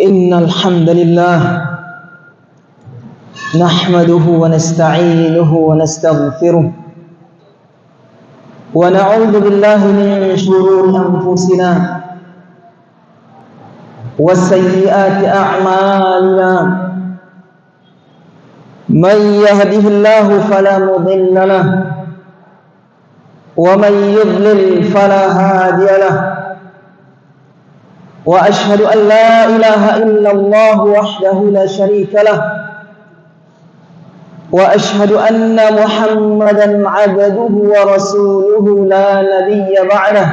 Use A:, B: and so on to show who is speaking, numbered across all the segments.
A: إن الحمد لله نحمده ونستعينه ونستغفره ونعوذ بالله من شرور أنفسنا وسيئات أعمالنا من يهده الله فلا مضل له ومن يضلل فلا هادي له وأشهد أن لا إله إلا الله وحده لا شريك له وأشهد أن محمدا عبده ورسوله لا نبي بعده.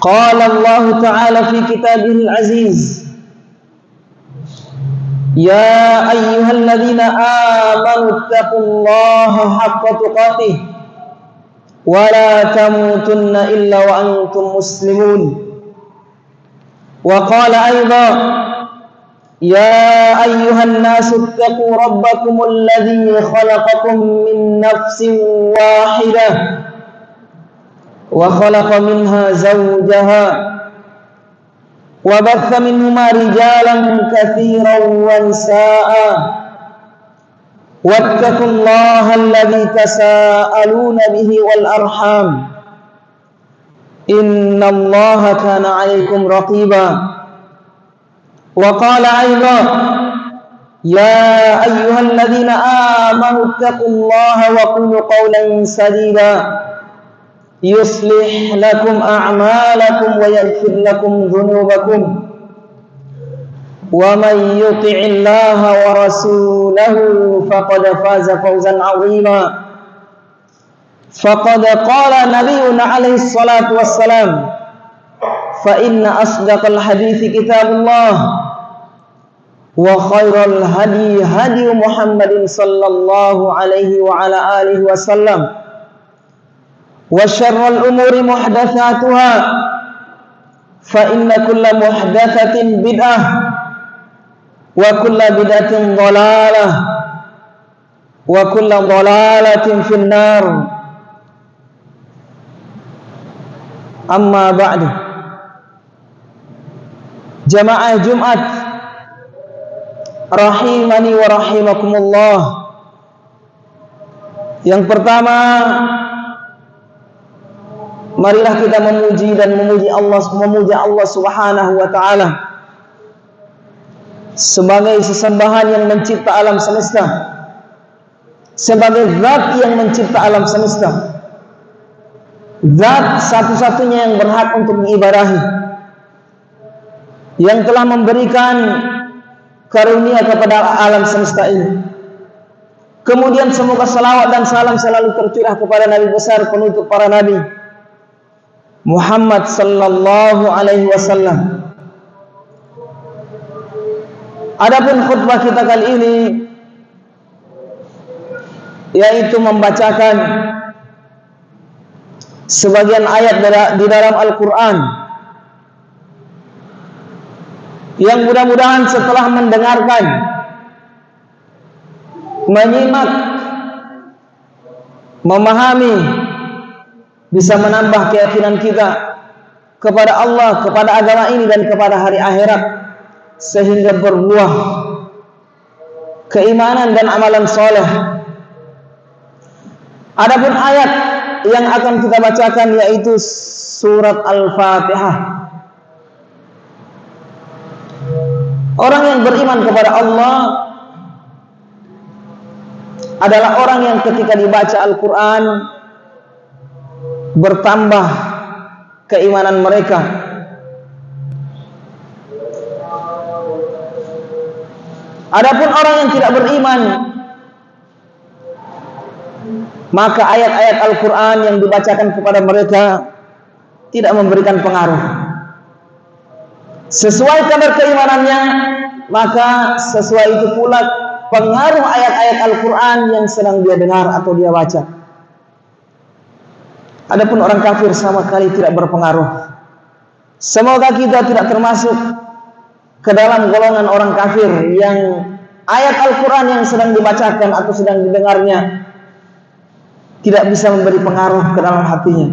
A: قال الله تعالى في كتابه العزيز: يا أيها الذين آمنوا اتقوا الله حق تقاته ولا تموتن إلا وأنتم مسلمون. وقال أيضا: يا أيها الناس اتقوا ربكم الذي خلقكم من نفس واحدة وخلق منها زوجها وبث منهما رجالا كثيرا ونساء واتقوا الله الذي تساءلون به والأرحام إن الله كان عليكم رقيبا. وقال أيضا: يا أيها الذين آمنوا اتقوا الله وقولوا قولا سديدا يصلح لكم أعمالكم ويغفر لكم ذنوبكم ومن يطع الله ورسوله فقد فاز فوزا عظيما. فقد قال نبينا عليه الصلاة والسلام: فإن أصدق الحديث كتاب الله وخير الهدي هدي محمد صلى الله عليه وعلى آله وسلم وشر الأمور محدثاتها فإن كل محدثة بدعة وكل بدعة ضلالة وكل ضلالة في النار. أما بعد، jamaah Jumat rahimani wa rahimakumullah. Yang pertama, marilah kita memuji Allah Subhanahu wa taala sebagai sesembahan yang mencipta alam semesta, sebagai zat yang mencipta alam semesta, zat satu-satunya yang berhak untuk diibadahi, yang telah memberikan karunia kepada alam semesta ini. Kemudian semoga salawat dan salam selalu tercurah kepada Nabi besar penutup para nabi Muhammad sallallahu alaihi wasallam. Adapun khutbah kita kali ini yaitu membacakan sebagian ayat di dalam Al-Quran yang mudah-mudahan setelah mendengarkan, menyimak, memahami, bisa menambah keyakinan kita kepada Allah, kepada agama ini dan kepada hari akhirat, sehingga berbuah keimanan dan amalan soleh. Adapun ayat yang akan kita bacakan yaitu surat Al-Fatihah. Orang yang beriman kepada Allah adalah orang yang ketika dibaca Al-Quran bertambah keimanan mereka. Adapun orang yang tidak beriman, maka ayat-ayat Al-Quran yang dibacakan kepada mereka tidak memberikan pengaruh. Sesuai kadar keimanannya, maka sesuai itu pula pengaruh ayat-ayat Al-Quran yang sedang dia dengar atau dia baca. Adapun orang kafir sama sekali tidak berpengaruh. Semoga kita tidak termasuk ke dalam golongan orang kafir yang ayat Al-Quran yang sedang dibacakan atau sedang didengarnya tidak bisa memberi pengaruh ke dalam hatinya.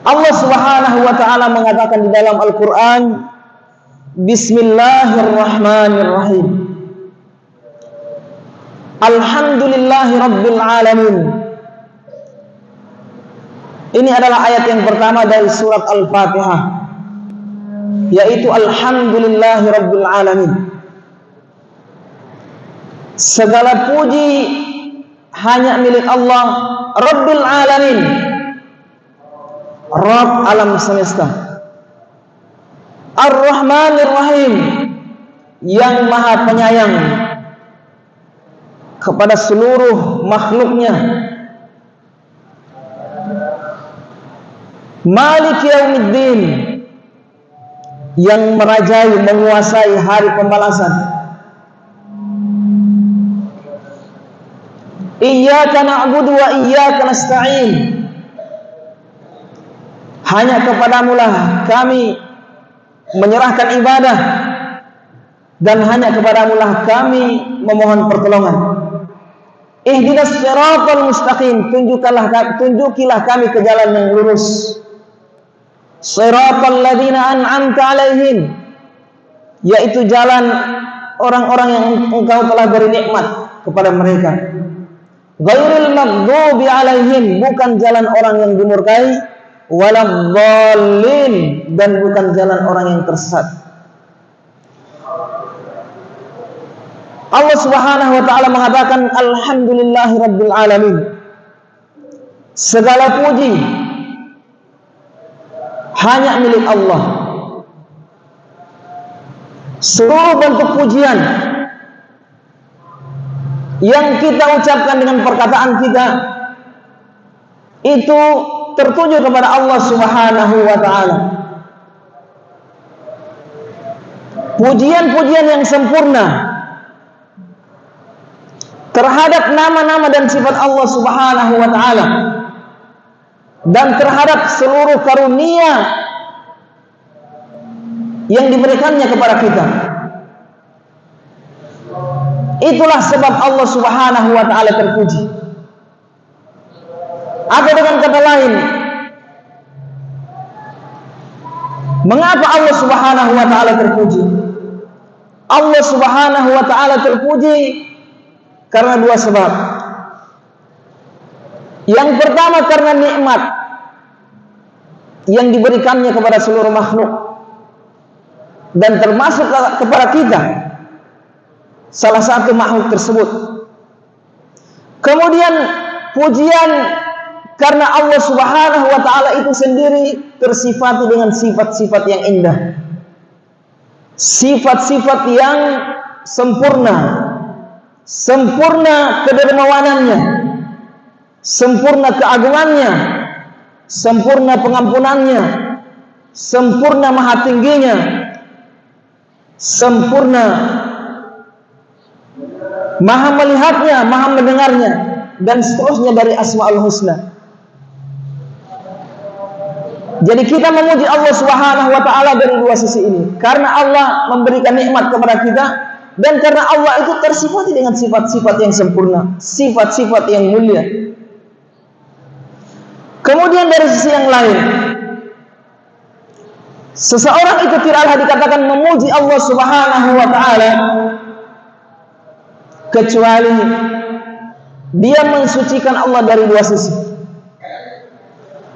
A: Allah Subhanahu wa taala mengatakan di dalam Al-Qur'an, Bismillahirrahmanirrahim. Alhamdulillahi rabbil alamin. Ini adalah ayat yang pertama dari surat Al-Fatihah, yaitu Alhamdulillahi rabbil alamin. Segala puji hanya milik Allah Rabbil alamin, Rabb alam semesta. Ar-Rahmanir Rahim, yang maha penyayang kepada seluruh makhluknya. Malik Yaumiddin, yang merajai, menguasai hari pembalasan. Iyyaka na'budu wa iyyaka nasta'in, hanya kepadamulah kami menyerahkan ibadah, dan hanya kepadamulah kami memohon pertolongan. Ihdinas siratal mustaqim, tunjukilah kami ke jalan yang lurus. Siratal ladzina an'amta alaihim, yaitu jalan orang-orang yang engkau telah beri nikmat kepada mereka. Ghairil maghdubi alaihim, bukan jalan orang yang dimurkai, waladhdallin, dan bukan jalan orang yang tersesat. Allah Subhanahu wa taala mengatakan Alhamdulillahi rabbil alamin. Segala puji hanya milik Allah. Seluruh bentuk pujian yang kita ucapkan dengan perkataan kita itu tertuju kepada Allah Subhanahu wa taala. Pujian-pujian yang sempurna terhadap nama-nama dan sifat Allah Subhanahu wa taala, dan terhadap seluruh karunia yang diberikannya kepada kita. Itulah sebab Allah Subhanahu wa taala terpuji. Atau dengan kata lain, mengapa Allah Subhanahu wa taala terpuji? Allah Subhanahu wa taala terpuji karena dua sebab. Yang pertama, karena nikmat yang diberikannya kepada seluruh makhluk, dan termasuk kepada kita, salah satu makhluk tersebut. Kemudian pujian karena Allah Subhanahu wa taala itu sendiri tersifati dengan sifat-sifat yang indah, sifat-sifat yang sempurna, sempurna kedermawanannya, sempurna keagungannya, sempurna pengampunannya, sempurna maha tingginya, sempurna maha melihatnya, maha mendengarnya, dan seterusnya dari Asmaul Husna. Jadi kita memuji Allah Subhanahu wa taala dari dua sisi ini, karena Allah memberikan nikmat kepada kita, dan karena Allah itu tersifati dengan sifat-sifat yang sempurna, sifat-sifat yang mulia. Kemudian dari sisi yang lain, seseorang itu tidaklah dikatakan memuji Allah Subhanahu wa taala kecuali dia mensucikan Allah dari dua sisi.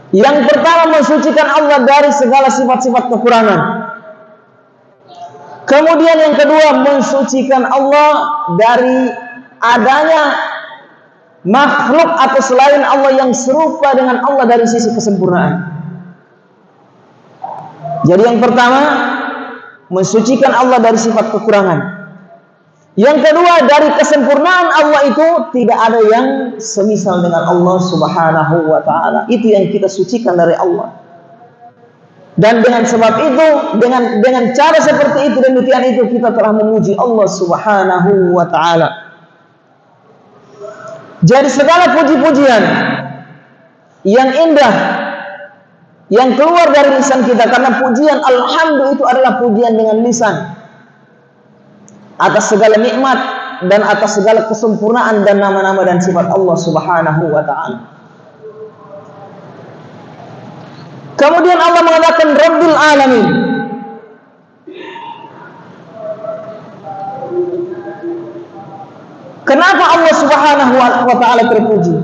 A: Yang pertama, mensucikan Allah dari segala sifat-sifat kekurangan. Kemudian yang kedua, mensucikan Allah dari adanya makhluk atau selain Allah yang serupa dengan Allah dari sisi kesempurnaan. Jadi yang pertama, mensucikan Allah dari sifat kekurangan. Yang kedua, dari kesempurnaan Allah itu tidak ada yang semisal dengan Allah Subhanahu wa taala. Itu yang kita sucikan dari Allah. Dan dengan sebab itu, dengan cara seperti itu, demikian itu kita telah memuji Allah Subhanahu wa taala. Jadi segala puji-pujian yang indah yang keluar dari lisan kita, karena pujian alhamdulillah itu adalah pujian dengan lisan atas segala nikmat dan atas segala kesempurnaan dan nama-nama dan sifat Allah Subhanahu wa taala. dengan Rabbil Alamin. Kenapa Allah Subhanahu wa ta'ala terpuji?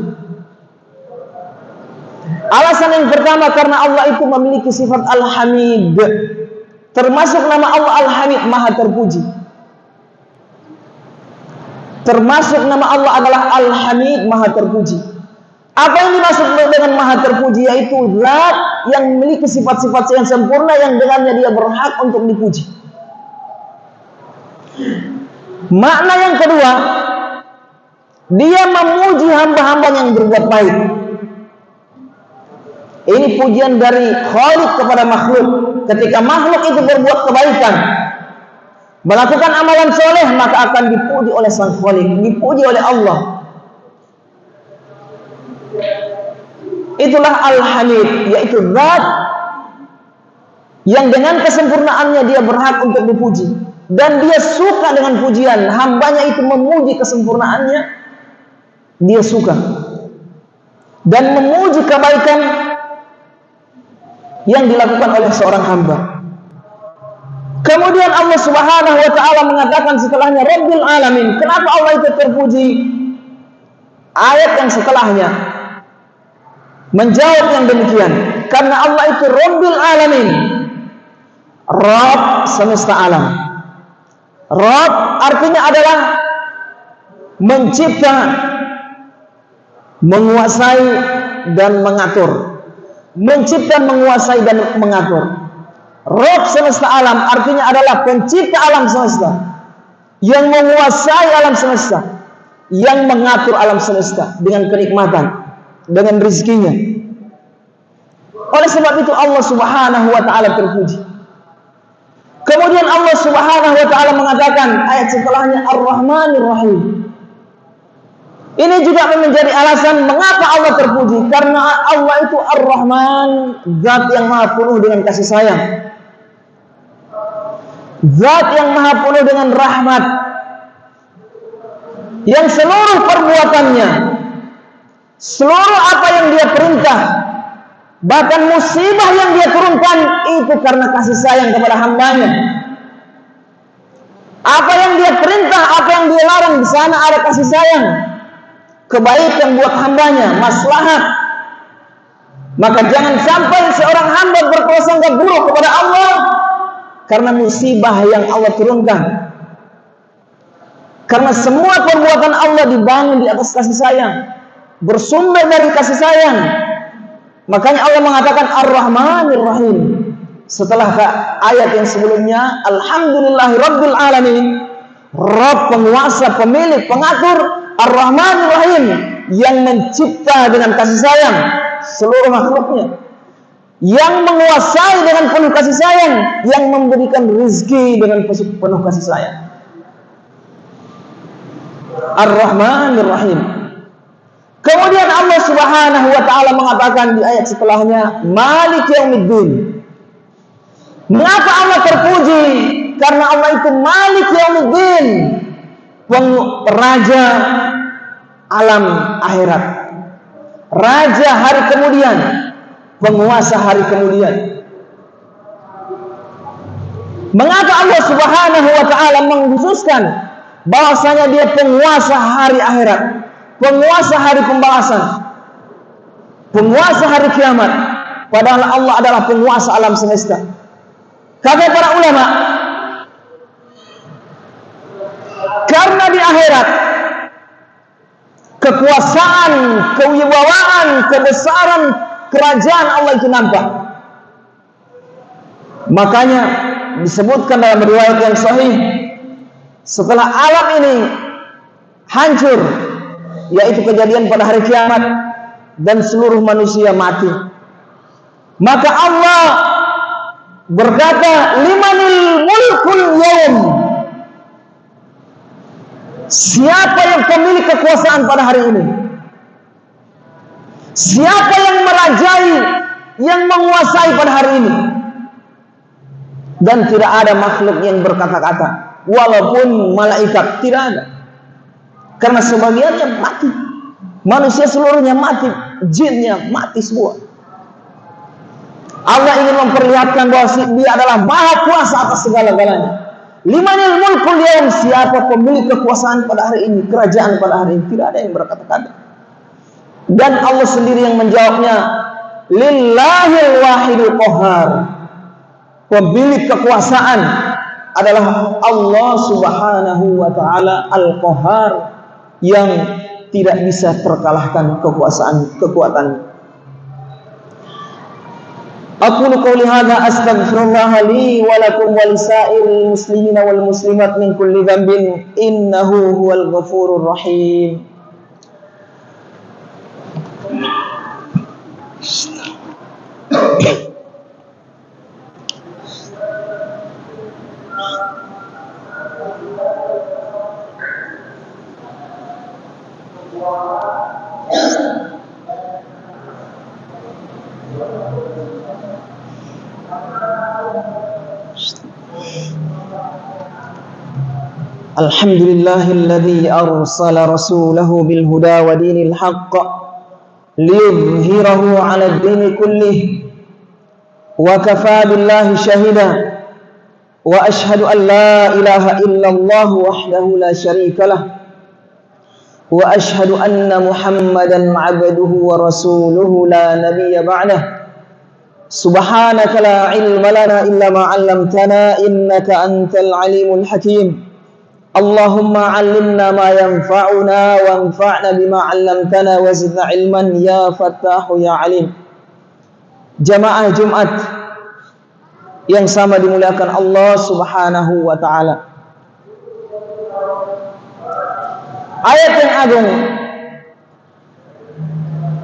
A: Alasan yang pertama, karena Allah itu memiliki sifat Al-Hamid. Termasuk nama Allah Al-Hamid, Maha terpuji. Termasuk nama Allah adalah Al-Hamid, Maha terpuji. Apa yang dimaksud dengan Maha terpuji? Yaitu zat yang memiliki sifat-sifat yang sempurna, yang dengannya dia berhak untuk dipuji. Makna yang kedua, dia memuji hamba-hamba yang berbuat baik. Ini pujian dari Khalik kepada makhluk. Ketika makhluk itu berbuat kebaikan, melakukan amalan soleh, maka akan dipuji oleh sang Khalik, dipuji oleh Allah. Itulah Al-Hamid, yaitu zat yang dengan kesempurnaannya dia berhak untuk dipuji, dan dia suka dengan pujian. Hambanya itu memuji kesempurnaannya, dia suka, dan memuji kebaikan yang dilakukan oleh seorang hamba. Kemudian Allah Subhanahu wa ta'ala mengatakan setelahnya Rabbil Alamin. Kenapa Allah itu terpuji? Ayat yang setelahnya menjawab yang demikian. Karena Allah itu Rabbil Alamin, Rabb semesta alam. Rabb artinya adalah mencipta, menguasai dan mengatur. Mencipta, menguasai dan mengatur. Rabb semesta alam artinya adalah pencipta alam semesta, yang menguasai alam semesta, yang mengatur alam semesta dengan kenikmatan, dengan rezekinya. Oleh sebab itu Allah Subhanahu wa ta'ala terpuji. Kemudian Allah Subhanahu wa ta'ala mengatakan ayat setelahnya Ar-Rahmanir Rahim. Ini juga menjadi alasan mengapa Allah terpuji, karena Allah itu Ar-Rahman, zat yang maha penuh dengan kasih sayang, zat yang maha penuh dengan rahmat, yang seluruh perbuatannya, seluruh apa yang dia perintah, bahkan musibah yang dia turunkan, itu karena kasih sayang kepada hambanya. Apa yang dia perintah, apa yang dia larang, di sana ada kasih sayang, kebaikan buat hambanya, maslahat. Maka jangan sampai seorang hamba berprasangka buruk kepada Allah karena musibah yang Allah turunkan. Karena semua perbuatan Allah dibangun di atas kasih sayang, bersumber dari kasih sayang. Makanya Allah mengatakan Ar-Rahmanir Rahim. Setelah ayat yang sebelumnya, Alhamdulillahi Rabbil Alamin, Rabb, penguasa, pemilik, pengatur, Ar-Rahmanir Rahim, yang mencipta dengan kasih sayang seluruh makhluknya, yang menguasai dengan penuh kasih sayang, yang memberikan rezeki dengan penuh kasih sayang. Ar-Rahmanir Rahim. Kemudian Allah Subhanahu wa ta'ala mengatakan di ayat setelahnya Malik Yaumiddin. Mengapa Allah terpuji? Karena Allah itu Malik Yaumiddin, raja alam akhirat, raja hari kemudian, penguasa hari kemudian. Mengapa Allah Subhanahu wa ta'ala mengkhususkan bahwasanya dia penguasa hari akhirat, penguasa hari pembalasan, penguasa hari kiamat, padahal Allah adalah penguasa alam semesta? Kata para ulama, karena di akhirat kekuasaan, kewibawaan, kebesaran kerajaan Allah itu nampak. Makanya disebutkan dalam riwayat yang sahih, setelah alam ini hancur, yaitu kejadian pada hari kiamat, dan seluruh manusia mati, maka Allah berkata, limanil mulkul yaum, siapa yang pemilik kekuasaan pada hari ini? Siapa yang merajai, yang menguasai pada hari ini? Dan tidak ada makhluk yang berkata-kata, walaupun malaikat, tidak ada. Karena sebagiannya mati, manusia seluruhnya mati, jinnya mati semua. Allah ingin memperlihatkan bahwa Dia adalah maha kuasa atas segala-galanya. Limanil mulkul yaum, siapa pemilik kekuasaan pada hari ini, kerajaan pada hari ini? Tidak ada yang berkata-kata. Dan Allah sendiri yang menjawabnya, lillahil wahidul qahar. Pemilik kekuasaan adalah Allah Subhanahu wa taala Al-Qahhar, yang tidak bisa terkalahkan kekuatan. Aqulu qouli hadza astaghfirullah li wa lakum wa lisairil muslimina wal muslimat min kulli dhanbin innahu huwal ghafurur rahim. Alhamdulillahilladzi arsala rasulahu bil huda wa dinil haqq liyudhhirahu 'ala ad-din kullih wa kafaa billahi shahida wa ashhadu an la ilaha illallah wahdahu la syarika lah wa ashhadu anna Muhammadan 'abduhu wa rasuluhu la nabiyya ba'dahu. Subhanaka la ilma lana illa ma 'allamtana innaka antal alimul hakim. Allahumma 'allimna ma yanfa'una wanfa'na bima 'allamtana wa zidna ilman ya Fattahu ya Alim. Jamaah Jumat yang sama dimuliakan Allah Subhanahu wa taala. Ayat yang agung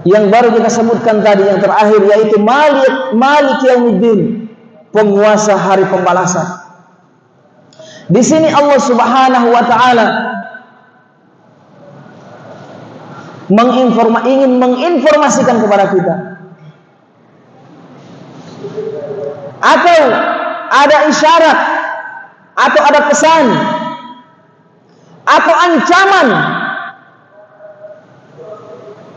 A: yang baru kita sebutkan tadi, yang terakhir, yaitu Malik Yaumiddin, penguasa hari pembalasan. Di sini Allah Subhanahu wa taala ingin menginformasikan kepada kita, atau ada isyarat, atau ada pesan, atau ancaman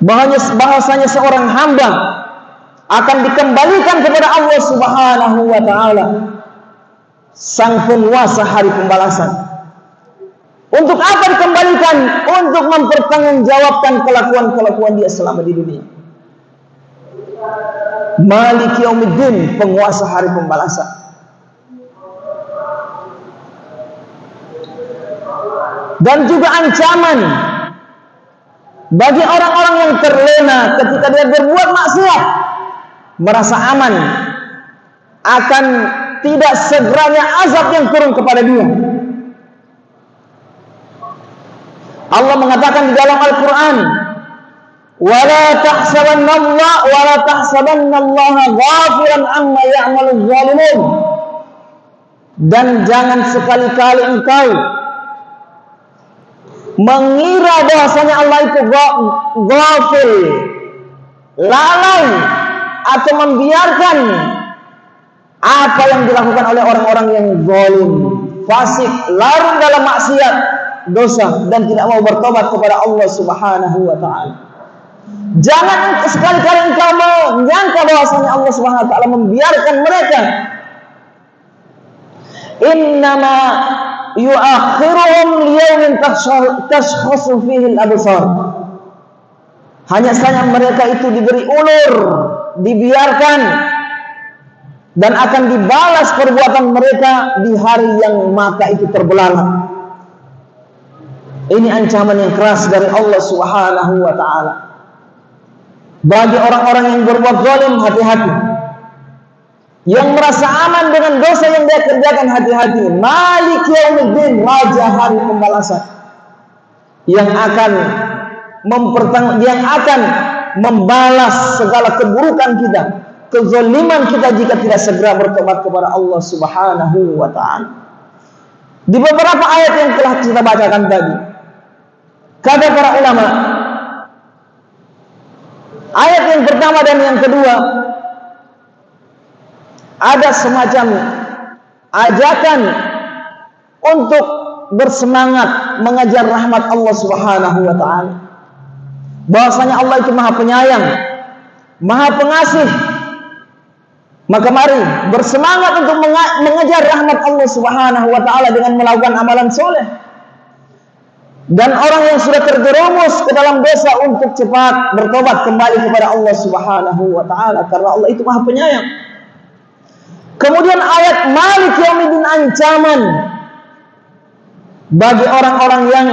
A: bahwasanya seorang hamba akan dikembalikan kepada Allah Subhanahu wa taala, sang penguasa hari pembalasan. Untuk apa dikembalikan? Untuk mempertanggungjawabkan kelakuan-kelakuan dia selama di dunia. Malik Yaumiddin, penguasa hari pembalasan. Dan juga ancaman bagi orang-orang yang terlena ketika dia berbuat maksiat, merasa aman akan tidak segeranya azab yang turun kepada dia. Allah mengatakan di dalam Al-Quran, wala tahsabannallaha ghafilan amma ya'malul zalimun. Dan jangan sekali-kali engkau mengira bahwasanya Allah itu ghafil, lalai, atau membiarkan apa yang dilakukan oleh orang-orang yang zalim, fasik, larut dalam maksiat, dosa, dan tidak mau bertobat kepada Allah Subhanahu wa taala. Jangan sekali-kali engkau menyangka bahwasanya Allah Subhanahu wa taala membiarkan mereka. Innama yu'akhiruhum liyawmin tashkhasu fihi al-absar. Hanya saja mereka itu diberi ulur, dibiarkan, dan akan dibalas perbuatan mereka di hari yang mata itu terbelalak. Ini ancaman yang keras dari Allah Subhanahu wa taala. Bagi orang-orang yang berbuat zalim, hati-hati. Yang merasa aman dengan dosa yang dia kerjakan, hati-hati. Malik Yaumiddin, raja hari pembalasan, yang akan membalas segala keburukan kita, kezaliman kita jika tidak segera bertobat kepada Allah Subhanahu wa taala. Di beberapa ayat yang telah kita bacakan tadi, kata para ulama, ayat yang pertama dan yang kedua ada semacam ajakan untuk bersemangat mengejar rahmat Allah Subhanahu wa taala. Bahwasanya Allah itu Maha Penyayang, Maha Pengasih, Maka mari bersemangat untuk mengejar rahmat Allah Subhanahu wa taala dengan melakukan amalan soleh. Dan orang yang sudah terjerumus ke dalam dosa untuk cepat bertobat kembali kepada Allah Subhanahu wa taala, karena Allah itu Maha Penyayang. Kemudian ayat Malik Yaumiddin ancaman bagi orang-orang yang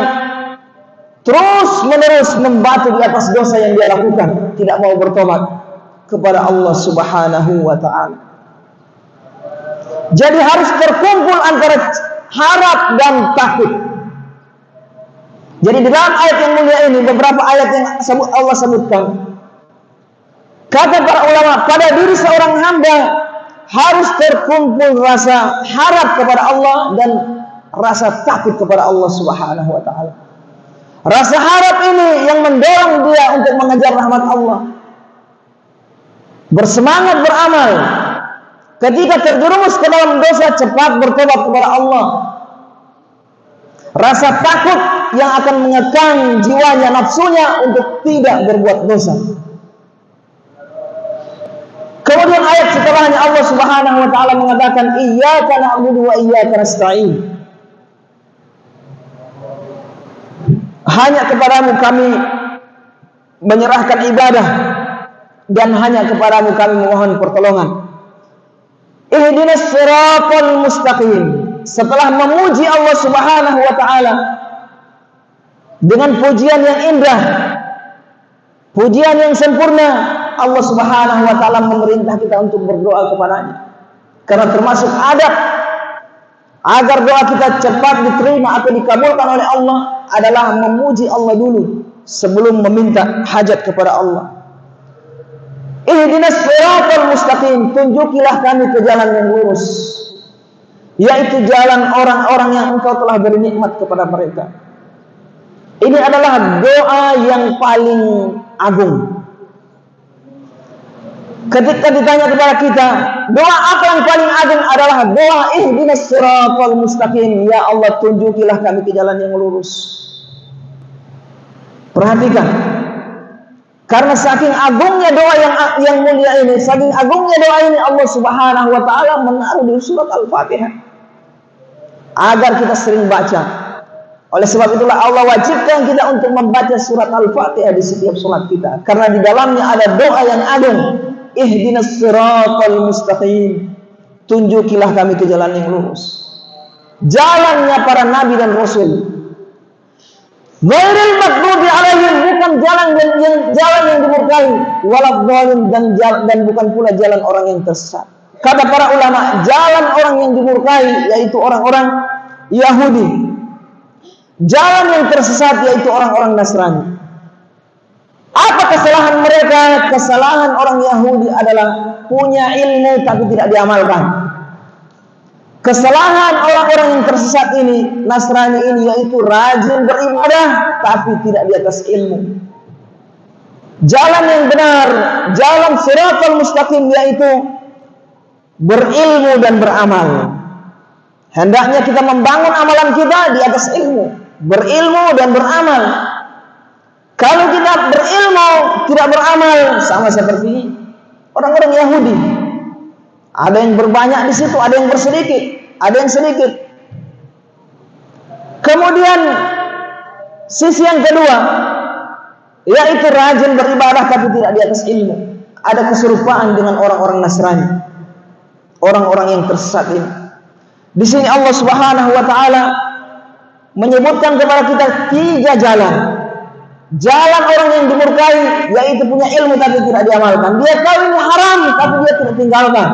A: terus-menerus membatu di atas dosa yang dia lakukan, tidak mau bertobat kepada Allah Subhanahu wa taala. Jadi harus terkumpul antara harap dan takut. Jadi di dalam ayat yang mulia ini, beberapa ayat yang Allah sebutkan, kata para ulama, pada diri seorang hamba harus terkumpul rasa harap kepada Allah dan rasa takut kepada Allah Subhanahu wa taala. Rasa harap ini yang mendorong dia untuk mengejar rahmat Allah, bersemangat beramal. Ketika terjerumus ke dalam dosa, cepat bertobat kepada Allah. Rasa takut yang akan mengekang jiwanya, nafsunya untuk tidak berbuat dosa. Kemudian ayat setelahnya Allah Subhanahu wa taala mengatakan, iyyaka na'budu wa iyyaka nasta'in. Hanya kepadamu kami menyerahkan ibadah dan hanya kepadamu kami memohon pertolongan. Ihdinas siratal mustaqim. Setelah memuji Allah Subhanahu wa taala dengan pujian yang indah, pujian yang sempurna, Allah Subhanahu wa taala memerintah kita untuk berdoa kepadanya. Karena termasuk adab agar doa kita cepat diterima atau dikabulkan oleh Allah adalah memuji Allah dulu sebelum meminta hajat kepada Allah. Ihdinas siratal mustaqim, tunjukilah kami ke jalan yang lurus, yaitu jalan orang-orang yang Engkau telah beri nikmat kepada mereka. Ini adalah doa yang paling agung. Ketika ditanya kepada kita, doa apa yang paling agung, adalah doa ihdinas siratal mustaqim, ya Allah tunjukilah kami ke jalan yang lurus. Perhatikan, karena saking agungnya doa yang mulia ini, saking agungnya doa ini, Allah Subhanahu wa taala menaruh di surat Al-Fatihah agar kita sering baca. Oleh sebab itulah Allah wajibkan kita untuk membaca surat Al-Fatihah di setiap salat kita, karena di dalamnya ada doa yang agung. Ihdinas siratal mustaqim, tunjukilah kami ke jalan yang lurus, jalannya para nabi dan rasul. Ghairil maghdubi alaihim, bukan jalan yang dimurkai, waladhdallin, dan bukan pula jalan orang yang tersesat. Kata para ulama, jalan orang yang dimurkai yaitu orang-orang Yahudi, jalan yang tersesat yaitu orang-orang Nasrani. Apa kesalahan mereka? Kesalahan orang Yahudi adalah punya ilmu tapi tidak diamalkan. Kesalahan orang-orang yang tersesat ini, Nasrani ini, yaitu rajin beribadah tapi tidak di atas ilmu. Jalan yang benar, jalan siratal mustaqim, yaitu berilmu dan beramal. Hendaknya kita membangun amalan kita di atas ilmu, berilmu dan beramal. Kalau kita berilmu tidak beramal, sama seperti orang-orang Yahudi. Ada yang berbanyak di situ, ada yang bersedikit, ada yang sedikit. Kemudian sisi yang kedua, yaitu rajin beribadah tapi tidak di atas ilmu. Ada keserupaan dengan orang-orang Nasrani, orang-orang yang tersesat ini. Di sini Allah Subhanahu wa taala menyebutkan kepada kita 3 jalan. Jalan orang yang dimurkai, yaitu punya ilmu tapi tidak diamalkan. Dia tahu ini haram tapi dia tidak tinggalkan.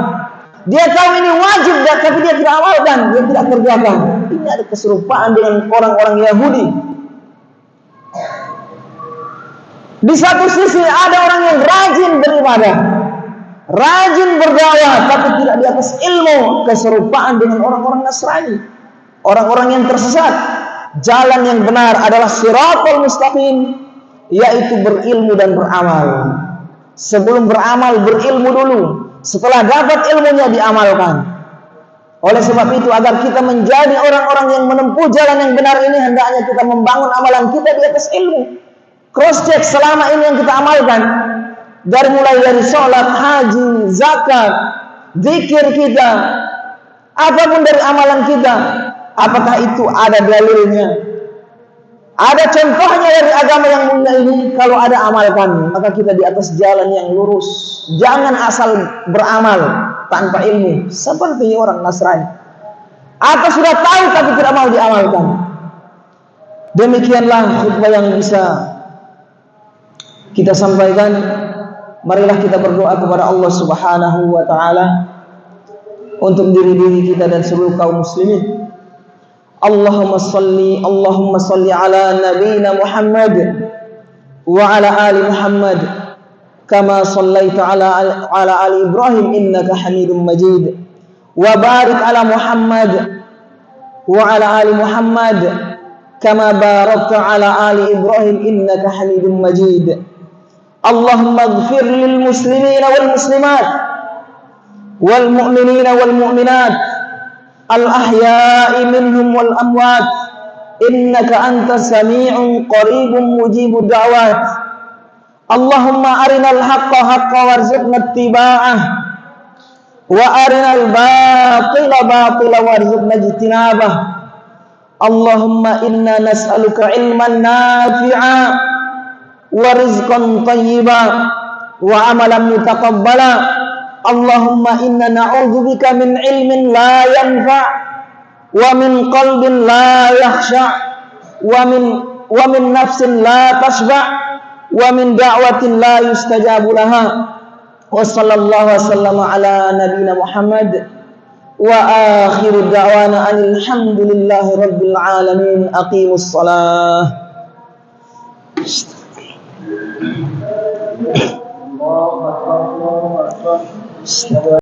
A: Dia tahu ini wajib tapi dia tidak amalkan, dia tidak kerjakan. Ini ada keserupaan dengan orang-orang Yahudi. Di satu sisi ada orang yang rajin beribadah, rajin berdakwah tapi tidak di atas ilmu, keserupaan dengan orang-orang Nasrani, orang-orang yang tersesat. Jalan yang benar adalah siratal mustaqim, yaitu berilmu dan beramal. Sebelum beramal, berilmu dulu. Setelah dapat ilmunya, diamalkan. Oleh sebab itu, agar kita menjadi orang-orang yang menempuh jalan yang benar ini, hendaknya kita membangun amalan kita di atas ilmu. Cross check selama ini yang kita amalkan, dari mulai dari sholat, haji, zakat, zikir kita, apapun dari amalan kita, apakah itu ada dalilnya, ada contohnya dari agama yang mulia ini? Kalau ada, amalkan, maka kita di atas jalan yang lurus. Jangan asal beramal tanpa ilmu seperti orang Nasrani, atau sudah tahu tapi tidak mau diamalkan. Demikianlah khutbah yang bisa kita sampaikan. Marilah kita berdoa kepada Allah Subhanahu wa taala untuk diri kita dan seluruh kaum muslimin. Allahumma salli ala nabiyyina Muhammad wa ala ali Muhammad kama sallaita ala ali Ibrahim innaka Hamidum Majid, wa barik ala Muhammad wa ala ali Muhammad kama barakta ala ali Ibrahim innaka Hamidum Majid. Allahumma ighfir lil muslimina wal muslimat wal mu'minina wal mu'minat al ahya'i minhum wal amwat innaka antas sami'un qaribun mujibud da'wat. Allahumma arinal haqqa haqqa warzuqna ittiba'ah wa arinal batila batila warzuqna ijtinabah. Allahumma inna nas'aluka ilman nafi'a wa rizqan tayyiba wa amalan mutaqabbala. Allahumma inna na'udzubika min ilmin la yanfa' wa min qalbin la yakhsha' wa min nafsin la tashba' wa min da'watin la yustajabu laha. Wa sallallahu wasallam ala nabiyyina Muhammad wa akhiru da'wana alhamdulillahi rabbil alamin. Aqimus shalah. Allahu akbar.